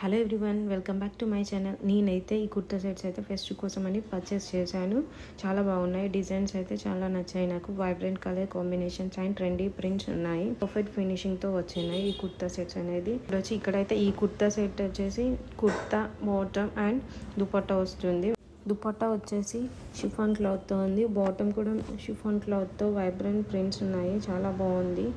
Hello everyone, welcome back to my channel. నేనైతే ఈ kurta sets అయితే ఫెస్ట్ కోసం అని పర్చేస్ చేశాను. చాలా బాగున్నాయి. డిజైన్స్ అయితే చాలా నచ్చాయి నాకు. Vibrant colour combinations and trendy prints ఉన్నాయి. పర్ఫెక్ట్ ఫినిషింగ్తో వచ్చినాయి ఈ కుర్తా సెట్స్ అనేది. ఇక్కడైతే ఈ కుర్తా సెట్ వచ్చేసి కుర్తా, బాటమ్ అండ్ దుపట్టా వస్తుంది. దుపట్టా వచ్చేసి షిఫాన్ క్లాత్తో ఉంది. బాటమ్ కూడా షిఫాన్ క్లాత్తో వైబ్రెంట్ ప్రింట్స్ ఉన్నాయి. చాలా బాగుంది.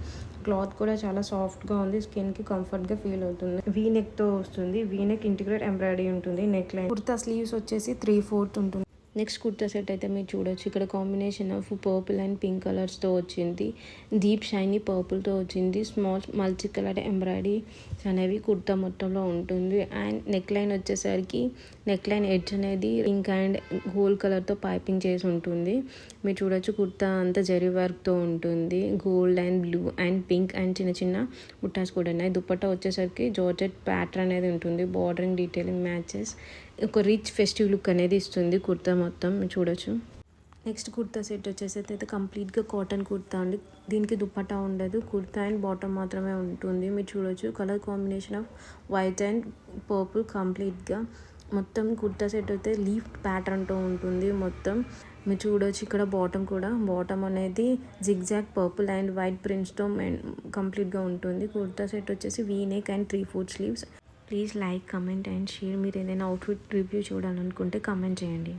క్లాత్ కూడా చాలా సాఫ్ట్గా ఉంది. స్కిన్కి కంఫర్ట్గా ఫీల్ అవుతుంది. వీ నెక్తో వస్తుంది. వీ నెక్ ఇంటిగ్రేట్ ఎంబ్రాయిడరీ ఉంటుంది. నెక్ లైన్ కుర్తా స్లీవ్స్ వచ్చేసి 3/4 ఉంటుంది. నెక్స్ట్ కుర్తా సెట్ అయితే మీరు చూడొచ్చు. ఇక్కడ combination of purple and pink కలర్స్తో వచ్చింది. డీప్ షైనీ పర్పుల్తో వచ్చింది. స్మాల్ మల్టీ కలర్ ఎంబ్రాయిడరీ అనేవి కుర్తా మొత్తంలో ఉంటుంది. అండ్ నెక్ లైన్ వచ్చేసరికి నెక్ లైన్ ఎడ్జ్ అనేది పింక్ అండ్ గోల్డ్ కలర్తో పైపింగ్ చేసి ఉంటుంది. మీరు చూడొచ్చు కుర్తా అంతా జరీ వర్క్తో ఉంటుంది. Gold and blue and pink and చిన్న చిన్న బుట్టాస్ కూడా ఉన్నాయి. దుపట్టా వచ్చేసరికి జార్జెట్ ప్యాటర్న్ అనేది ఉంటుంది. బార్డరింగ్ డీటెయిలింగ్ మ్యాచెస్ ఒక రిచ్ ఫెస్టివ్ లుక్ అనేది ఇస్తుంది కుర్తా మొత్తం. మీరు చూడొచ్చు. నెక్స్ట్ కుర్తా సెట్ వచ్చేసి అయితే కంప్లీట్గా కాటన్ కుర్తా అండి. దీనికి దుపట్టా ఉండదు. కుర్తా అండ్ బాటమ్ మాత్రమే ఉంటుంది. మీరు చూడొచ్చు. Colour combination off white and purple కంప్లీట్గా మొత్తం కుర్తా సెట్ అయితే లీఫ్ ప్యాటర్న్తో ఉంటుంది మొత్తం. మీరు చూడొచ్చు. ఇక్కడ బాటమ్ అనేది జిగ్జాగ్ పర్పుల్ అండ్ వైట్ ప్రింట్స్తో కంప్లీట్గా ఉంటుంది. కుర్తా సెట్ వచ్చేసి V neck and 3/4 sleeves. Please like, comment and share. మీరు ఏదైనా అవుట్ఫిట్ రివ్యూ చూడాలనుకుంటే కమెంట్ చేయండి.